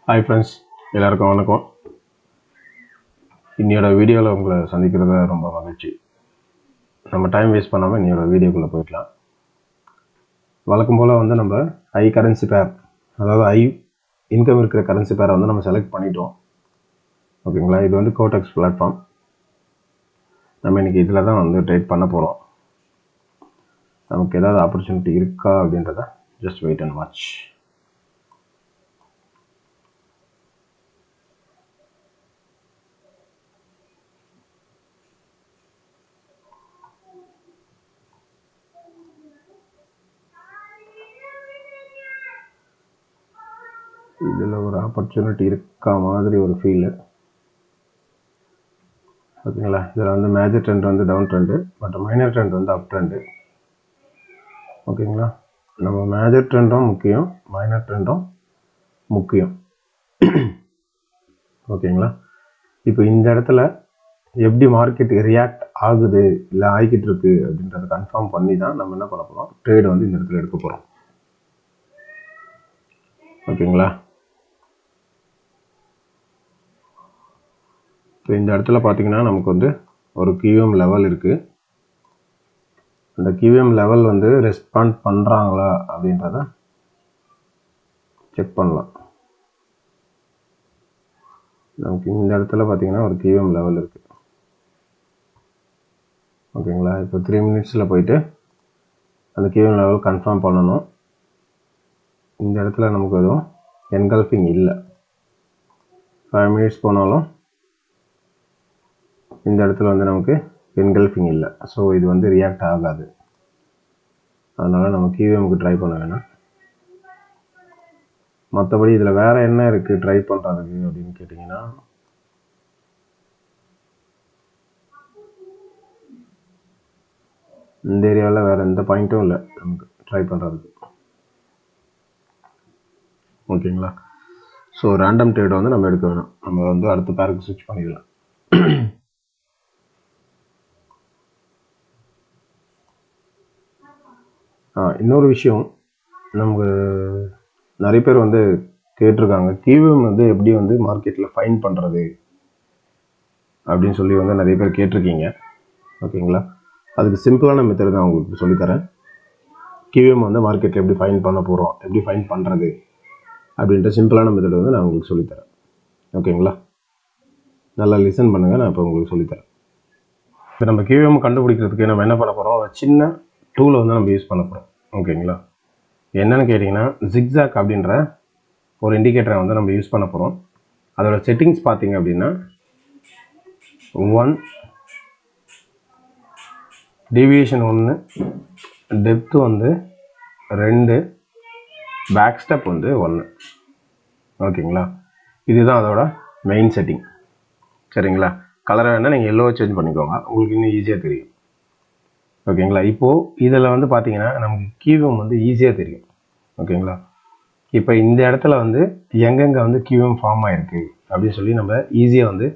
Hi friends, எல்லாருக்கும் வணக்கம். இன்னையோட வீடியோவில் உங்களை சந்திக்கிறத ரொம்ப மகிழ்ச்சி. நம்ம டைம் வேஸ்ட் பண்ணாமல் இன்னையோட வீடியோக்குள்ளே போயிடலாம். வழக்கம் போல் நம்ம ஐ கரன்சி பேர், அதாவது ஐ இன்கம் இருக்கிற கரன்சி பேரை நம்ம செலக்ட் பண்ணிட்டோம். ஓகேங்களா, இது கோடெக்ஸ் பிளாட்ஃபார்ம். நம்ம இன்றைக்கி இதில் தான் ட்ரேட் பண்ண போகிறோம். நமக்கு ஏதாவது ஆப்பர்ச்சுனிட்டி இருக்கா அப்படின்றத ஜஸ்ட் வெயிட் அண்ட் வாட்ச். இதில் ஒரு ஆப்பர்ச்சுனிட்டி இருக்கா மாதிரி ஒரு ஃபீலு. ஓகேங்களா, இதில் major trend down trend, but minor trend up trend. ஓகேங்களா, நம்ம மேஜர் ட்ரெண்டும் முக்கியம், மைனர் ட்ரெண்டும் முக்கியம். ஓகேங்களா, இப்போ இந்த இடத்துல எப்படி மார்க்கெட் ரியாக்ட் ஆகுது இல்லை ஆகிக்கிட்டு இருக்கு அப்படின்றத கன்ஃபார்ம் பண்ணி தான் நம்ம என்ன பண்ண போகிறோம், ட்ரேடு இந்த இடத்துல எடுக்க போகிறோம். ஓகேங்களா, இப்போ இந்த இடத்துல பார்த்தீங்கன்னா நமக்கு ஒரு QM லெவல் இருக்குது. அந்த QM லெவல் ரெஸ்பாண்ட் பண்ணுறாங்களா அப்படின்றத செக் பண்ணலாம். நமக்கு இந்த இடத்துல பார்த்தீங்கன்னா ஒரு QM லெவல் இருக்குது. ஓகேங்களா, இப்போ 3 மினிட்ஸில் போயிட்டு அந்த QM லெவல் கன்ஃபார்ம் பண்ணணும். இந்த இடத்துல நமக்கு எதுவும் என்கல்ஃபிங் இல்லை. 5 மினிட்ஸ் போனாலும் இந்த இடத்துல நமக்கு என்கல்ஃபிங் இல்லை. ஸோ இது ரியாக்ட் ஆகாது. அதனால் நம்ம QMக்கு ட்ரை பண்ண வேணாம். மற்றபடி இதில் வேறு என்ன இருக்குது ட்ரை பண்ணுறதுக்கு அப்படின்னு கேட்டிங்கன்னா, இந்த ஏரியாவில் வேறு எந்த பாயிண்ட்டும் இல்லை நமக்கு ட்ரை பண்ணுறதுக்கு. ஓகேங்களா, ஸோ ரேண்டம் ட்ரேட் நம்ம எடுக்க வேணாம். நம்ம அடுத்த பேருக்கு ஸ்விட்ச் பண்ணிடலாம். இன்னொரு விஷயம், நமக்கு நிறைய பேர் கேட்டிருக்காங்க, QM எப்படி மார்க்கெட்டில் ஃபைன் பண்ணுறது அப்படின்னு சொல்லி நிறைய பேர் கேட்டிருக்கீங்க. ஓகேங்களா, அதுக்கு சிம்பிளான மெத்தட் தான் உங்களுக்கு சொல்லித்தரேன். QM மார்க்கெட்டில் எப்படி ஃபைன் பண்ண போகிறோம், எப்படி ஃபைன் பண்ணுறது அப்படின்ற சிம்பிளான மெத்தட் நான் உங்களுக்கு சொல்லித்தரேன். ஓகேங்களா, நல்லா லிசன் பண்ணுங்கள். நான் இப்போ உங்களுக்கு சொல்லித்தரேன். இப்போ நம்ம QM கண்டுபிடிக்கிறதுக்கு நம்ம என்ன பண்ண போகிறோம், ஒரு சின்ன டூலை நம்ம யூஸ் பண்ண போகிறோம். ஓகேங்களா, என்னென்னு கேட்டிங்கன்னா, ஜிக்ஸாக் அப்படின்ற ஒரு இண்டிகேட்டரை நம்ம யூஸ் பண்ண போகிறோம். அதோட செட்டிங்ஸ் பார்த்தீங்க அப்படின்னா 1, டீவியேஷன் 1, டெப்த் 2, பேக் ஸ்டெப் 1. ஓகேங்களா, இதுதான் அதோட மெயின் செட்டிங். சரிங்களா, கலரை வேணால் நீங்கள் எல்லோவை சேஞ்ச் பண்ணிக்கோங்க, உங்களுக்கு இன்னும் ஈஸியாக தெரியும். ஓகேங்களா, இப்போது இதில் பார்த்தீங்கன்னா நமக்கு QM ஈஸியாக தெரியும். ஓகேங்களா, இப்போ இந்த இடத்துல எங்கெங்கே QM ஃபார்ம் ஆகிருக்கு அப்படின்னு சொல்லி நம்ம ஈஸியாக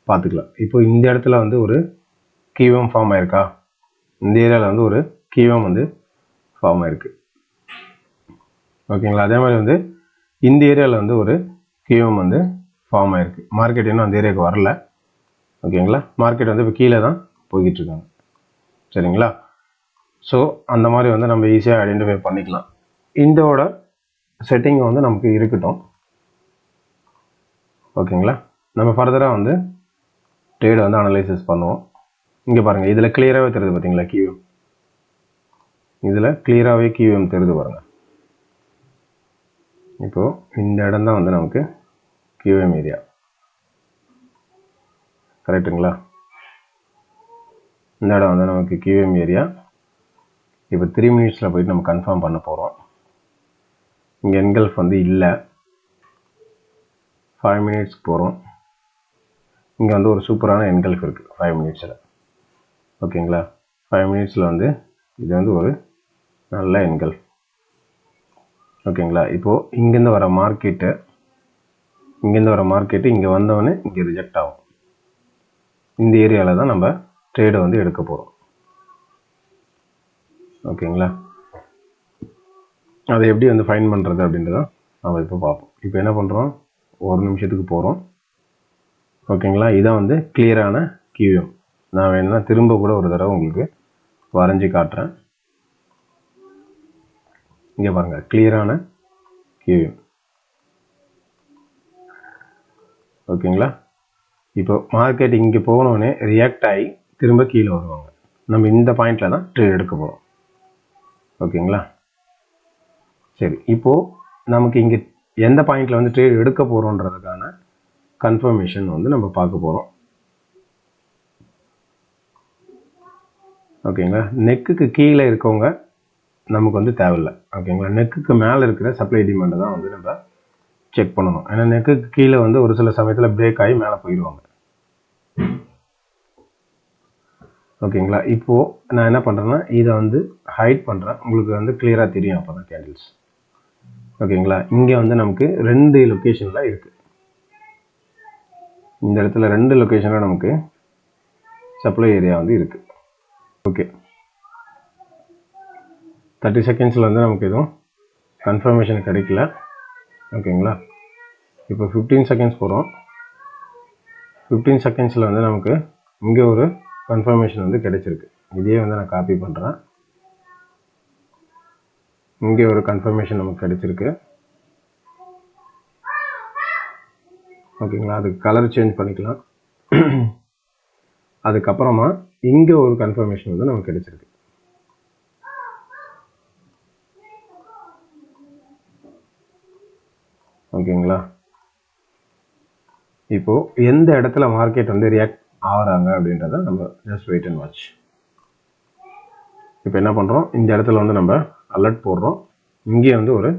பார்த்துக்கலாம். இப்போ இந்த இடத்துல ஒரு QM ஃபார்ம் ஆயிருக்கா, இந்த ஏரியாவில் ஒரு QM ஃபார்ம் ஆயிருக்கு. ஓகேங்களா, அதே மாதிரி இந்த ஏரியாவில் ஒரு QM ஃபார்ம் ஆயிருக்கு. மார்க்கெட் இன்னும் அந்த ஏரியாவுக்கு வரல. ஓகேங்களா, மார்க்கெட் இப்போ கீழே தான் போய்கிட்டு இருக்காங்க. சரிங்களா, ஸோ அந்த மாதிரி நம்ம ஈஸியாக ஐடென்டிஃபை பண்ணிக்கலாம். இதோட செட்டிங் நமக்கு இருக்கட்டும். ஓகேங்களா, நம்ம ஃபர்தராக ட்ரேட் அனலைசிஸ் பண்ணுவோம். இங்கே பாருங்கள், இதில் கிளியராகவே தெரியுது பார்த்தீங்களா QM. இதில் கிளியராகவே QM தெரியுது பாருங்கள். இப்போது இந்த இடம் தான் நமக்கு QM ஏரியா. கரெக்டுங்களா, இந்த இடம் நமக்கு QM ஏரியா. இப்போ 3 மினிட்ஸில் போயிட்டு நம்ம கன்ஃபார்ம் பண்ண போகிறோம். இங்கே என்கல்ஃப் இல்லை. 5 மினிட்ஸ்க்கு போகிறோம். இங்கே ஒரு சூப்பரான என்கல்ஃப் இருக்குது 5 மினிட்ஸில். ஓகேங்களா, 5 மினிட்ஸில் இது ஒரு நல்ல என்கல்ஃப். ஓகேங்களா, இப்போது இங்கேருந்து வர மார்க்கெட்டு இங்கே வந்தவொடனே இங்கே ரிஜெக்ட் ஆகும். இந்த ஏரியாவில் தான் நம்ம ட்ரேடை எடுக்க போகிறோம். ஓகேங்களா, அதை எப்படி ஃபைன் பண்ணுறது அப்படின்றத நம்ம இப்போ பார்ப்போம். இப்போ என்ன பண்ணுறோம், ஒரு நிமிஷத்துக்கு போகிறோம். ஓகேங்களா, இதான் வந்து கிளியரான கியூஎம். நான் வேணும்னா திரும்ப கூட ஒரு தடவை உங்களுக்கு வரைஞ்சி காட்டுறேன். இங்கே பாருங்கள், கிளியரான கியூஎம். ஓகேங்களா, இப்போ மார்க்கெட் இங்கே போனோடனே ரியாக்ட் ஆகி திரும்ப கீழே வருவாங்க. நம்ம இந்த பாயிண்டில் தான் ட்ரேட் எடுக்க போகிறோம். ஓகேங்களா, சரி, இப்போது நமக்கு இங்கே எந்த பாயிண்டில் வந்து ட்ரேட் எடுக்க போகிறோன்றதுக்கான கன்ஃபர்மேஷன் வந்து நம்ம பார்க்க போகிறோம். ஓகேங்களா, நெக்குக்கு கீழே இருக்கவங்க நமக்கு வந்து தேவையில்லை. ஓகேங்களா, நெக்குக்கு மேலே இருக்கிற சப்ளை டிமாண்டை தான் வந்து நம்ம செக் பண்ணணும். ஏன்னா நெக்குக்கு கீழே வந்து ஒரு சில சமயத்தில் பிரேக் ஆகி மேலே போயிடுவாங்க. ஓகேங்களா, இப்போது நான் என்ன பண்ணுறேன்னா இதை வந்து ஹைட் பண்ணுறேன். உங்களுக்கு வந்து கிளியராக தெரியும் அப்போ தான் கேண்டில்ஸ். ஓகேங்களா, இங்கே வந்து நமக்கு 2 லொக்கேஷனில் இருக்குது. இந்த இடத்துல 2 லொக்கேஷனில் நமக்கு சப்ளை ஏரியா வந்து இருக்குது. ஓகே, 30 செகண்ட்ஸில் வந்து நமக்கு எதுவும் கன்ஃபர்மேஷன் கிடைக்கல. ஓகேங்களா, இப்போ 15 செகண்ட்ஸ் போகிறோம். 15 செகண்ட்ஸில் வந்து நமக்கு இங்கே ஒரு கன்ஃபர்மேஷன் வந்து கிடைச்சிருக்கு. இதே வந்து நான் காப்பி பண்ணுறேன். இங்கே ஒரு கன்ஃபர்மேஷன் நமக்கு கிடைச்சிருக்கு. ஓகேங்களா, அதுக்கு கலர் சேஞ்ச் பண்ணிக்கலாம். அதுக்கப்புறமா இங்கே ஒரு கன்ஃபர்மேஷன் வந்து நமக்கு கிடைச்சிருக்கு. ஓகேங்களா, இப்போது எந்த இடத்துல மார்க்கெட் வந்து ரியாக்ட் ஆகிறாங்க அப்படின்றத நம்ம ஜஸ்ட் வெயிட் அண்ட் வாட்ச். இப்போ என்ன பண்ணுறோம், இந்த இடத்துல வந்து நம்ம அலர்ட் போடுறோம். இங்கே வந்து ஒரு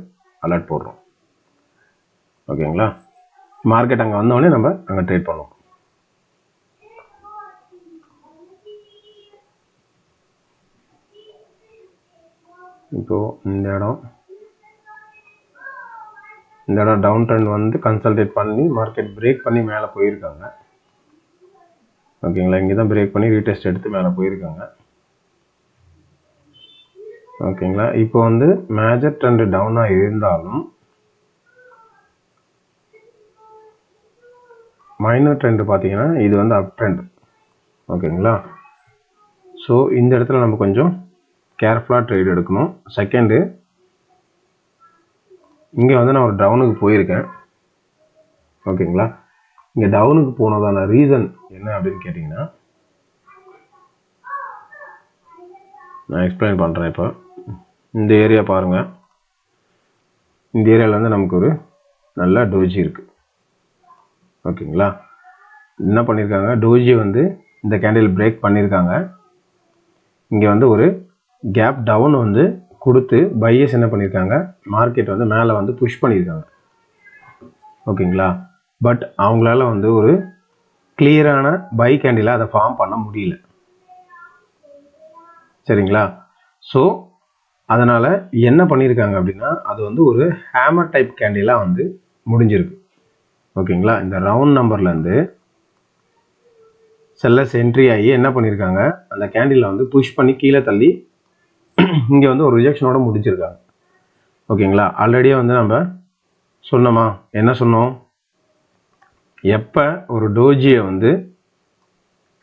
அலர்ட் போடுறோம். ஓகேங்களா, மார்க்கெட் அங்கே வந்தோடனே நம்ம அங்கே ட்ரேட் பண்ணுவோம். இப்போது இந்த இடம் டவுன் ட்ரெண்ட் வந்து கன்சல்டேட் பண்ணி மார்க்கெட் பிரேக் பண்ணி மேலே போயிருக்காங்க. ஓகேங்களா, இங்கே தான் பிரேக் பண்ணி ரீடெஸ்ட் எடுத்து மேலே போயிருக்காங்க. ஓகேங்களா, இப்போ வந்து மேஜர் ட்ரெண்ட் டவுனாக இருந்தாலும் மைனர் ட்ரெண்ட் பார்த்தீங்கன்னா இது வந்து அப் ட்ரெண்ட். ஓகேங்களா, ஸோ இந்த இடத்துல நம்ம கொஞ்சம் கேர்ஃபுல்லாக ட்ரேட் எடுக்கணும். செகண்டு, இங்கே வந்து நான் ஒரு டவுனுக்கு போயிருக்கேன். ஓகேங்களா, இங்கே டவுனுக்கு போனதான ரீசன் என்ன அப்படின்னு கேட்டிங்கன்னா நான் எக்ஸ்பிளைன் பண்ணுறேன். இப்போ இந்த ஏரியா பாருங்கள். இந்த ஏரியாவில் வந்து நமக்கு ஒரு நல்ல டோஜி இருக்குது. ஓகேங்களா, என்ன பண்ணியிருக்காங்க, டோஜி வந்து இந்த கேண்டில் பிரேக் பண்ணியிருக்காங்க. இங்கே வந்து ஒரு கேப் டவுன் வந்து கொடுத்து பையர்ஸ் என்ன பண்ணியிருக்காங்க, மார்க்கெட் வந்து மேலே வந்து புஷ் பண்ணியிருக்காங்க. ஓகேங்களா, பட் அவங்களால வந்து ஒரு கிளியரான பை கேண்டிலாக அதை ஃபார்ம் பண்ண முடியல. சரிங்களா, ஸோ அதனால் என்ன பண்ணியிருக்காங்க அப்படின்னா அது வந்து ஒரு ஹேமர் டைப் கேண்டிலாக வந்து முடிஞ்சிருக்கு. ஓகேங்களா, இந்த ரவுண்ட் நம்பர்லேருந்து செல்லர்ஸ் என்ட்ரி ஆகி என்ன பண்ணியிருக்காங்க, அந்த கேண்டிலை வந்து புஷ் பண்ணி கீழே தள்ளி இங்கே வந்து ஒரு ரிஜெக்ஷனோட முடிச்சிருக்காங்க. ஓகேங்களா, ஆல்ரெடியே வந்து நம்ம சொன்னோமா, என்ன சொன்னோம், எப்போ ஒரு டோஜியை வந்து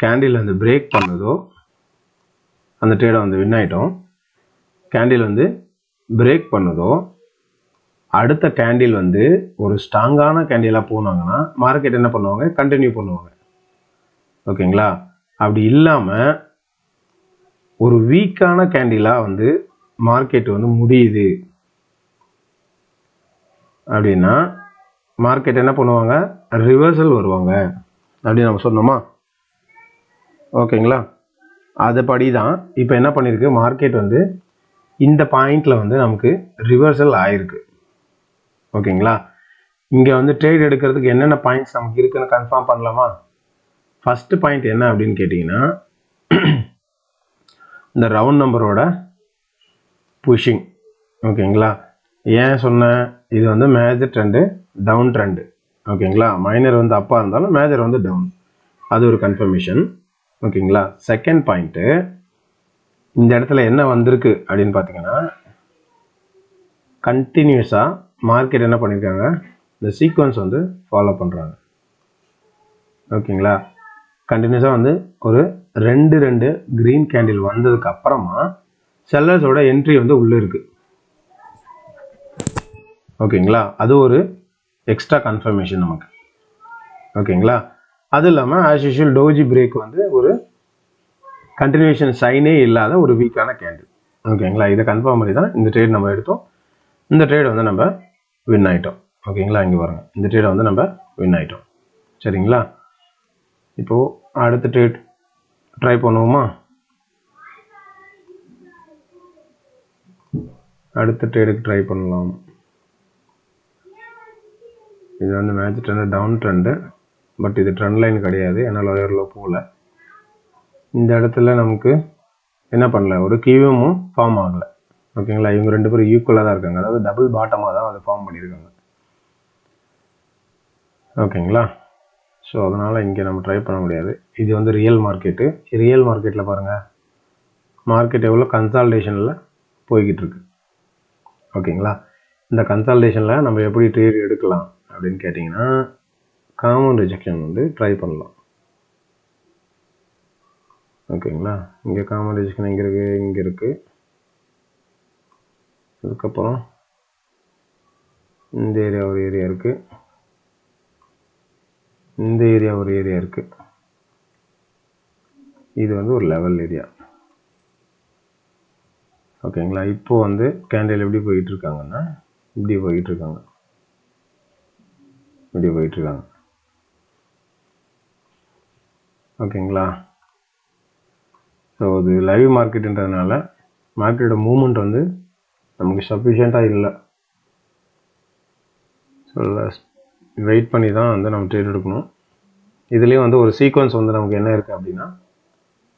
கேண்டில் வந்து பிரேக் பண்ணுதோ அந்த ட்ரேடை வந்து வின் ஆகிட்டோம். கேண்டில் வந்து பிரேக் பண்ணுதோ அடுத்த கேண்டில் வந்து ஒரு ஸ்ட்ராங்கான கேண்டிலாக போனாங்கன்னா மார்க்கெட் என்ன பண்ணுவாங்க, கண்டினியூ பண்ணுவாங்க. ஓகேங்களா, அப்படி இல்லாமல் ஒரு வீக்கான கேண்டிலாக வந்து மார்க்கெட் வந்து முடியுது அப்படின்னா மார்க்கெட் என்ன பண்ணுவாங்க, ரிவர்சல் வருவாங்க அப்படின்னு நம்ம சொன்னோமா. ஓகேங்களா, அதுபடி தான் இப்போ என்ன பண்ணியிருக்கு, மார்க்கெட் வந்து இந்த பாயிண்டில் வந்து நமக்கு ரிவர்சல் ஆயிருக்கு. ஓகேங்களா, இங்கே வந்து ட்ரேட் எடுக்கிறதுக்கு என்னென்ன பாயிண்ட்ஸ் நமக்கு இருக்குன்னு கன்ஃபார்ம் பண்ணலாமா. ஃபஸ்ட்டு பாயிண்ட் என்ன அப்படின்னு கேட்டிங்கன்னா இந்த ரவுண்ட் நம்பரோட புஷிங். ஓகேங்களா, ஏன் சொன்னேன், இது வந்து மேஜர் ட்ரெண்டு டவுன் ட்ரெண்டு. ஓகேங்களா, மைனர் வந்து அப்பாக இருந்தாலும் மேஜர் வந்து டவுன், அது ஒரு கன்ஃபர்மேஷன். ஓகேங்களா, செகண்ட் பாயிண்ட்டு இந்த இடத்துல என்ன வந்திருக்கு அப்படின்னு பார்த்தீங்கன்னா கண்டினியூஸாக மார்க்கெட் என்ன பண்ணியிருக்காங்க, இந்த சீக்வன்ஸ் வந்து ஃபாலோ பண்ணுறாங்க. ஓகேங்களா, கண்டினியூஸாக வந்து ஒரு ரெண்டு க்ரீன் கேண்டில் வந்ததுக்கு அப்புறமா செல்லர்ஸோட என்ட்ரி வந்து உள்ளே இருக்குது. ஓகேங்களா, அது ஒரு எக்ஸ்ட்ரா கன்ஃபர்மேஷன் நமக்கு. ஓகேங்களா, அது இல்லாமல் ஆஸ் யூஷுவல் டோஜி பிரேக் வந்து ஒரு கண்டினியூஷன் சைனே இல்லாத ஒரு வீக்கான கேண்டில். ஓகேங்களா, இதை கன்ஃபார்ம் பண்ணி தான் இந்த ட்ரேட் நம்ம எடுத்தோம். இந்த ட்ரேட் வந்து நம்ம வின் ஆகிட்டோம். ஓகேங்களா, இங்கே பாருங்க, இந்த ட்ரேடை வந்து நம்ம வின் ஆகிட்டோம். சரிங்களா, இப்போது அடுத்த ட்ரேட் ட்ரை பண்ணுவோமா? அடுத்த ட்ரேடுக்கு ட்ரை பண்ணலாம். இது வந்து match trend down trend, but இது ட்ரெண்ட் லைன் கிடையாது, ஏன்னா லோயரில் போகல. இந்த இடத்துல நமக்கு என்ன பண்ணல, ஒரு கீவும் ஃபார்ம் ஆகலை. ஓகேங்களா, இவங்க ரெண்டு பேரும் ஈக்குவலாக தான் இருக்காங்க, அதாவது டபுள் பாட்டமாக தான் அதை ஃபார்ம் பண்ணியிருக்காங்க. ஓகேங்களா, ஸோ அதனால் இங்கே நம்ம ட்ரை பண்ண முடியாது. இது வந்து ரியல் மார்க்கெட்டு. ரியல் மார்க்கெட்டில் பாருங்கள், மார்க்கெட் எவ்வளோ கன்சால்டேஷனில் போய்கிட்டு இருக்கு. ஓகேங்களா, இந்த கன்சால்டேஷனில் நம்ம எப்படி ட்ரேட் எடுக்கலாம் அப்படின்னு கேட்டிங்கன்னா, காமன் ரிஜெக்ஷன் வந்து ட்ரை பண்ணலாம். ஓகேங்களா, இங்கே காமன் ரிஜெக்ஷன் எங்கே இருக்குது, இங்கே இருக்குது. அதுக்கப்புறம் இந்த ஏரியா ஒரு ஏரியா இருக்குது, இந்த ஏரியா ஒரு ஏரியா இருக்குது. இது வந்து ஒரு லெவல் ஏரியா. ஓகேங்களா, இப்போது வந்து கேண்டில் எப்படி போயிட்டு இருக்காங்கன்னா, இப்படி போயிட்டு இருக்காங்க, இப்படி போயிட்டு இருக்காங்க. ஓகேங்களா, ஸோ இது லைவ் மார்க்கெட்டுன்றதுனால மார்க்கெட்டோட மூவ்மெண்ட் வந்து நமக்கு சஃபிஷியண்ட்டாக இல்லை. ஸோ வெயிட் பண்ணி தான் வந்து நம்ம ட்ரேட் எடுக்கணும். இதுலேயும் வந்து ஒரு சீக்வன்ஸ் வந்து நமக்கு என்ன இருக்குது அப்படின்னா,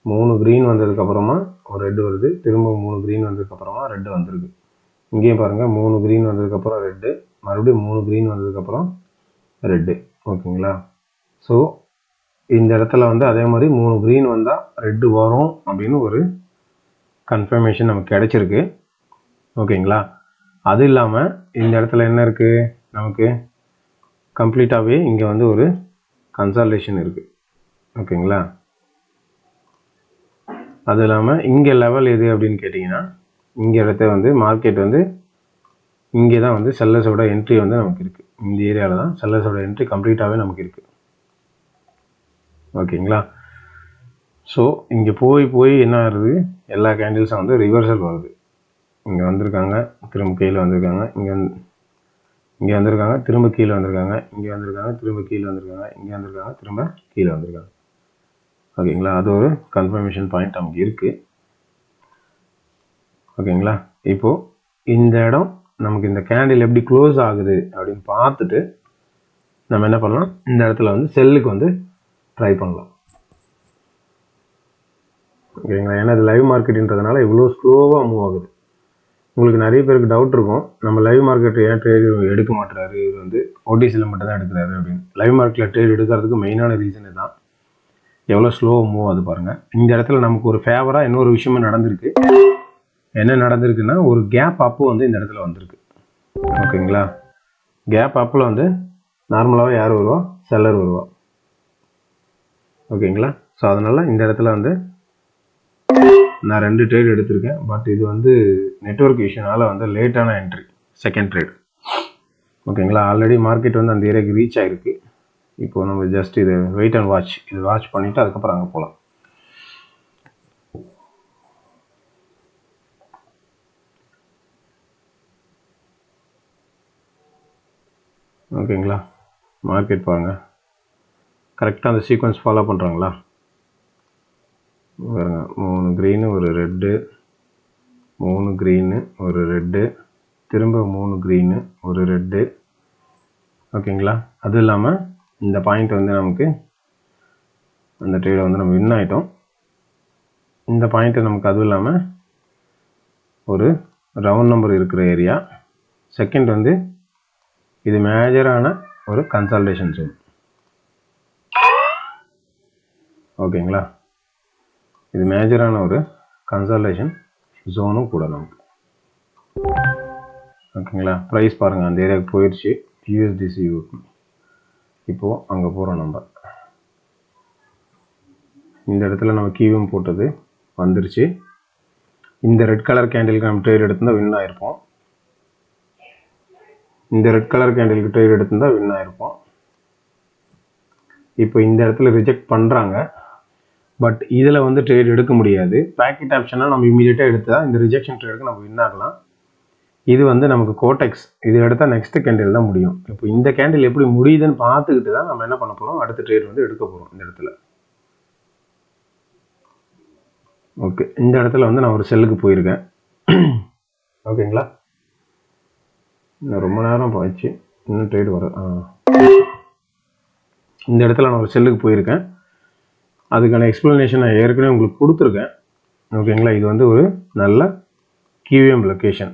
3 க்ரீன் வந்ததுக்கப்புறமா ஒரு ரெட்டு வருது, திரும்ப 3 க்ரீன் வந்ததுக்கப்புறமா ரெட்டு வந்திருக்கு. இங்கேயும் பாருங்கள், 3 க்ரீன் வந்ததுக்கப்புறம் ரெட்டு, மறுபடியும் 3 க்ரீன் வந்ததுக்கப்புறம் ரெட்டு. ஓகேங்களா, ஸோ இந்த இடத்துல வந்து அதே மாதிரி 3 க்ரீன் வந்தால் ரெட்டு வரும் அப்படின்னு ஒரு கன்ஃபர்மேஷன் நமக்கு கிடைச்சிருக்கு. ஓகேங்களா, அது இல்லாமல் இந்த இடத்துல என்ன இருக்குது, நமக்கு கம்ப்ளீட்டாகவே இங்கே வந்து ஒரு கன்சால்டேஷன் இருக்குது. ஓகேங்களா, அது இல்லாமல் இங்கே லெவல் எது அப்படின்னு கேட்டிங்கன்னா, இங்கே இடத்த வந்து மார்க்கெட் வந்து இங்கே தான் வந்து செல்லர்ஸோட என்ட்ரி வந்து நமக்கு இருக்குது. இந்த ஏரியாவில் தான் செல்லர்ஸோட என்ட்ரி கம்ப்ளீட்டாகவே நமக்கு இருக்குது. ஓகேங்களா, ஸோ இங்கே போய் என்ன ஆகுது, எல்லா கேண்டில்ஸும் வந்து ரிவர்சல் வருது. இங்கே வந்திருக்காங்க, திரும்ப கீழே வந்திருக்காங்க, இங்கே வந்திருக்காங்க, திரும்ப கீழே வந்திருக்காங்க, இங்கே வந்திருக்காங்க, திரும்ப கீழே வந்திருக்காங்க, இங்கே வந்திருக்காங்க, திரும்ப கீழே வந்திருக்காங்க. ஓகேங்களா, அது ஒரு கன்ஃபர்மேஷன் பாயிண்ட் நமக்கு இருக்குது. ஓகேங்களா, இப்போது இந்த இடம் நமக்கு இந்த கேண்டில் எப்படி க்ளோஸ் ஆகுது அப்படின்னு பார்த்துட்டு நம்ம என்ன பண்ணலாம், இந்த இடத்துல வந்து செல்லுக்கு வந்து ட்ரை பண்ணலாம். ஓகேங்களா, ஏன்னா இது லைவ் மார்க்கெட்டுன்றதுனால இவ்வளோ ஸ்லோவாக மூவ் ஆகுது. உங்களுக்கு நிறைய பேருக்கு டவுட் இருக்கும், நம்ம லைவ் மார்க்கெட் ஏன் ட்ரேட் எடுக்க மாட்டுறாரு, இது வந்து ஓடிசியில் மட்டும் தான் எடுக்கிறாரு அப்படின்னு. லைவ் மார்க்கெட்டில் ட்ரேட் எடுக்கிறதுக்கு மெயினான ரீசன் தான், எவ்வளோ ஸ்லோவாக மூவ் ஆகுது பாருங்கள். இந்த இடத்துல நமக்கு ஒரு ஃபேவராக இன்னொரு விஷயமும் நடந்திருக்கு. என்ன நடந்திருக்குன்னா, ஒரு கேப் அப்பு வந்து இந்த இடத்துல வந்திருக்கு. ஓகேங்களா, கேப் அப்பில் வந்து நார்மலாகவே யார் வருவா, செல்லர் வருவா. ஓகேங்களா, ஸோ அதனால் இந்த இடத்துல வந்து நான் 2 ட்ரேட் எடுத்திருக்கேன். பட் இது வந்து நெட்வொர்க் இஷ்யூனால வந்து லேட்டான என்ட்ரி, செகண்ட் ட்ரேட். ஓகேங்களா, ஆல்ரெடி மார்க்கெட் வந்து அந்த ஏரியாவுக்கு ரீச் ஆகிருக்கு. இப்போது நம்ம ஜஸ்ட் இது வெயிட் அண்ட் வாட்ச், இது வாட்ச் பண்ணிவிட்டு அதுக்கப்புறம் அங்கே போகலாம். ஓகேங்களா, மார்க்கெட் பாருங்கள், கரெக்டாக அந்த சீக்வன்ஸ் ஃபாலோ பண்ணுறாங்களா பாருங்க. 3 க்ரீனு ஒரு ரெட்டு, 3 க்ரீனு ஒரு ரெட்டு, திரும்ப 3 க்ரீனு ஒரு ரெட்டு. ஓகேங்களா, அது இல்லாமல் இந்த பாயிண்ட் வந்து நமக்கு அந்த ட்ரேடை வந்து நம்ம வின் ஆகிட்டோம். இந்த பாயிண்ட்டு நமக்கு அதுவும் இல்லாமல் ஒரு ரவுண்ட் நம்பர் இருக்கிற ஏரியா. செகண்ட் வந்து இது மேஜரான ஒரு கன்சால்டேஷன் ஜோன். ஓகேங்களா, இது மேஜரான ஒரு கன்சால்டேஷன் ஜோனும் கூட நமக்கு. ஓகேங்களா, ப்ரைஸ் பாருங்கள் அந்த ஏரியாவுக்கு போயிடுச்சு. யூஎஸ்டிசி. இப்போது அங்கே போகிறோம். நம்ம இந்த இடத்துல நம்ம கீவும் போட்டது வந்துருச்சு. இந்த ரெட் கலர் கேண்டிலுக்கு நம்ம ட்ரேட் எடுத்திருந்தால் வின் ஆகிருப்போம். இந்த ரெட் கலர் கேண்டிலுக்கு ட்ரேட் எடுத்திருந்தால் வின் ஆகிருப்போம். இப்போ இந்த இடத்துல ரிஜெக்ட் பண்ணுறாங்க. பட் இதில் வந்து ட்ரேட் எடுக்க முடியாது. பேக்கெட் ஆப்ஷனாக நம்ம இமீடியட்டாக எடுத்தால் இந்த ரிஜெக்ஷன் ட்ரேடுக்கு நம்ம வின் ஆகலாம். இது வந்து நமக்கு கோடெக்ஸ். இது எடுத்தால் நெக்ஸ்ட் கேண்டில் தான் முடியும். இப்போ இந்த கேண்டில் எப்படி முடியுதுன்னு பார்த்துக்கிட்டு தான் நம்ம என்ன பண்ண போகிறோம், அடுத்த ட்ரேட் வந்து எடுக்க போகிறோம் இந்த இடத்துல. ஓகே, இந்த இடத்துல வந்து நான் ஒரு செல்லுக்கு போயிருக்கேன். ஓகேங்களா, இன்னும் ரொம்ப நேரம் போயிடுச்சு, இன்னும் ட்ரேட் வர. இந்த இடத்துல நான் ஒரு செல்லுக்கு போயிருக்கேன். அதுக்கான எக்ஸ்ப்ளனேஷன் நான் ஏற்கனவே உங்களுக்கு கொடுத்துருக்கேன். ஓகேங்களா, இது வந்து ஒரு நல்ல கியூஎம் லொக்கேஷன்.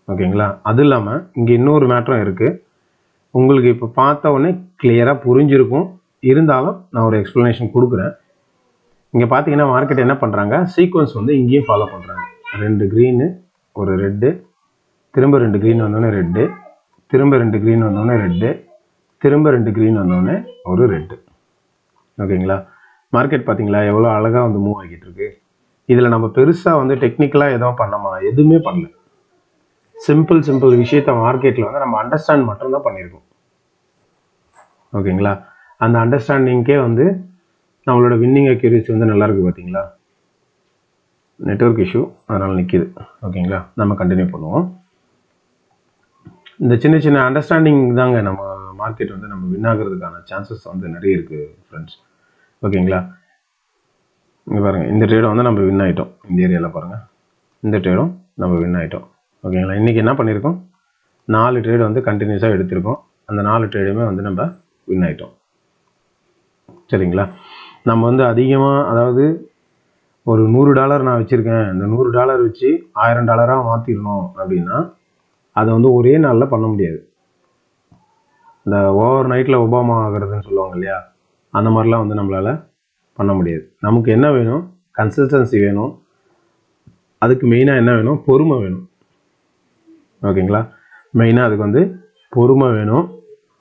ஓகேங்களா, அது இல்லாமல் இங்கே இன்னொரு மேட்டரும் இருக்குது. உங்களுக்கு இப்போ பார்த்த உடனே கிளியராக புரிஞ்சிருக்கும். இருந்தாலும் நான் ஒரு எக்ஸ்ப்ளனேஷன் கொடுக்குறேன். இங்கே பார்த்தீங்கன்னா மார்க்கெட் என்ன பண்ணுறாங்க, சீக்வன்ஸ் வந்து இங்கேயும் ஃபாலோ பண்ணுறாங்க. 2 க்ரீனு, ஒரு ரெட்டு, திரும்ப 2 க்ரீன் வந்தோடனே ரெட்டு, திரும்ப 2 க்ரீன் வந்தோடனே ரெட்டு, திரும்ப 2 க்ரீன் வந்தோடனே ஒரு ரெட்டு. ஓகேங்களா, மார்க்கெட் பார்த்தீங்களா எவ்வளோ அழகாக வந்து மூவ் ஆகிட்டு இருக்கு. இதில் நம்ம பெருசாக வந்து டெக்னிக்கலாக எதுவும் பண்ணோமா, எதுவுமே பண்ணல. சிம்பிள் விஷயத்த மார்க்கெட்டில் வந்து நம்ம அண்டர்ஸ்டாண்ட் மட்டும்தான் பண்ணியிருக்கோம். ஓகேங்களா, அந்த அண்டர்ஸ்டாண்டிங்கே வந்து நம்மளோட வின்னிங் அக்யூரசி வந்து நல்லா இருக்குது. பார்த்தீங்களா, நெட்வொர்க் இஷ்யூ அதனால் நிற்கிது. ஓகேங்களா, நம்ம கண்டினியூ பண்ணுவோம். இந்த சின்ன சின்ன அண்டர்ஸ்டாண்டிங் தாங்க நம்ம மார்க்கெட் வந்து நம்ம வின் ஆகிறதுக்கான சான்சஸ் வந்து நிறைய இருக்குது ஃப்ரெண்ட்ஸ். ஓகேங்களா, இங்கே பாருங்கள், இந்த ட்ரேடும் வந்து நம்ம வின் ஆகிட்டோம். இந்த ஏரியாவில் பாருங்கள், இந்த ட்ரேடும் நம்ம வின் ஆகிட்டோம். ஓகேங்களா, இன்றைக்கி என்ன பண்ணியிருக்கோம், 4 ட்ரேடு வந்து கண்டினியூஸாக எடுத்திருக்கோம். அந்த 4 ட்ரேடுமே வந்து நம்ம வின் ஆகிட்டோம். சரிங்களா, நம்ம வந்து அதிகமாக, அதாவது ஒரு $100 நான் வச்சுருக்கேன், இந்த $100 வச்சு $1000 மாற்றிடணும் அப்படின்னா அதை வந்து ஒரே நாளில் பண்ண முடியாது. இந்த ஓவர் நைட்டில் ஒபாமா ஆகிறதுன்னு சொல்லுவாங்க இல்லையா, அந்த மாதிரிலாம் வந்து நம்மளால் பண்ண முடியாது. நமக்கு என்ன வேணும், கன்சிஸ்டன்சி வேணும். அதுக்கு மெயினாக என்ன வேணும், பொறுமை வேணும். ஓகேங்களா, மெயினாக அதுக்கு வந்து பொறுமை வேணும்.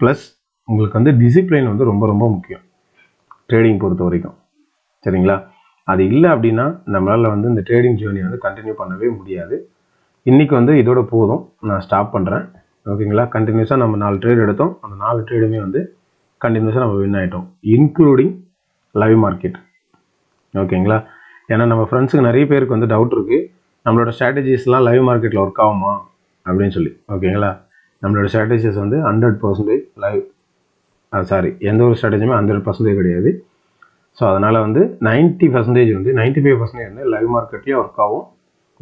ப்ளஸ் உங்களுக்கு வந்து டிசிப்ளின் வந்து ரொம்ப ரொம்ப முக்கியம் ட்ரேடிங் பொறுத்த வரைக்கும். சரிங்களா, அது இல்லை அப்படின்னா நம்மளால் வந்து இந்த ட்ரேடிங் ஜேர்னி வந்து கண்டினியூ பண்ணவே முடியாது. இன்றைக்கி வந்து இதோட போதும், நான் ஸ்டாப் பண்ணுறேன். ஓகேங்களா, கண்டினியூஸாக நம்ம 4 ட்ரேட் எடுத்தோம். அந்த 4 ட்ரேடுமே வந்து கண்டினியூஸாக நம்ம வின் ஆகிட்டோம், இன்க்ளூடிங் லைவ் மார்க்கெட். ஓகேங்களா, ஏன்னா நம்ம ஃப்ரெண்ட்ஸுக்கு நிறைய பேருக்கு வந்து டவுட் இருக்குது, நம்மளோட ஸ்ட்ராட்டஜிஸ்லாம் லைவ் மார்க்கெட்டில் ஒர்க் ஆகுமா அப்படின்னு சொல்லி. ஓகேங்களா, நம்மளோட ஸ்ட்ராட்டஜிஸ் வந்து 100% லைவ், எந்த ஒரு ஸ்ட்ராட்டஜியுமே 100% கிடையாது. ஸோ அதனால் வந்து 90% வந்து 95% வந்து லைவ் மார்க்கெட்லேயும் ஒர்க் ஆகும்,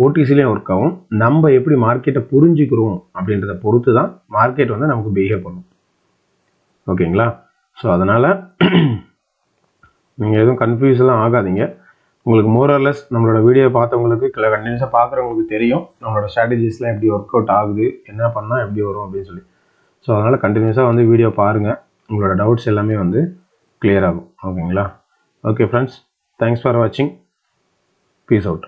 ஓடிசிலையும் ஒர்க் ஆகும். நம்ம எப்படி மார்க்கெட்டை புரிஞ்சுக்கிறோம் அப்படின்றத பொறுத்து தான் மார்க்கெட் வந்து நமக்கு பிஹேவ் பண்ணும். ஓகேங்களா, ஸோ அதனால் நீங்கள் எதுவும் கன்ஃபியூஸ்லாம் ஆகாதீங்க. உங்களுக்கு மோரர்லெஸ் நம்மளோட வீடியோ பார்த்தவங்களுக்கு, கண்டினியூஸாக பார்க்குறவங்களுக்கு தெரியும் நம்மளோட ஸ்ட்ராட்டஜிஸ்லாம் எப்படி ஒர்க் அவுட் ஆகுது, என்ன பண்ணால் எப்படி வரும் அப்படின்னு சொல்லி. ஸோ அதனால் கண்டினியூஸாக வந்து வீடியோ பாருங்கள், உங்களோட டவுட்ஸ் எல்லாமே வந்து கிளியர் ஆகும். ஓகேங்களா, ஓகே ஃப்ரெண்ட்ஸ், தேங்க்ஸ் ஃபார் வாட்சிங், பீஸ் அவுட்.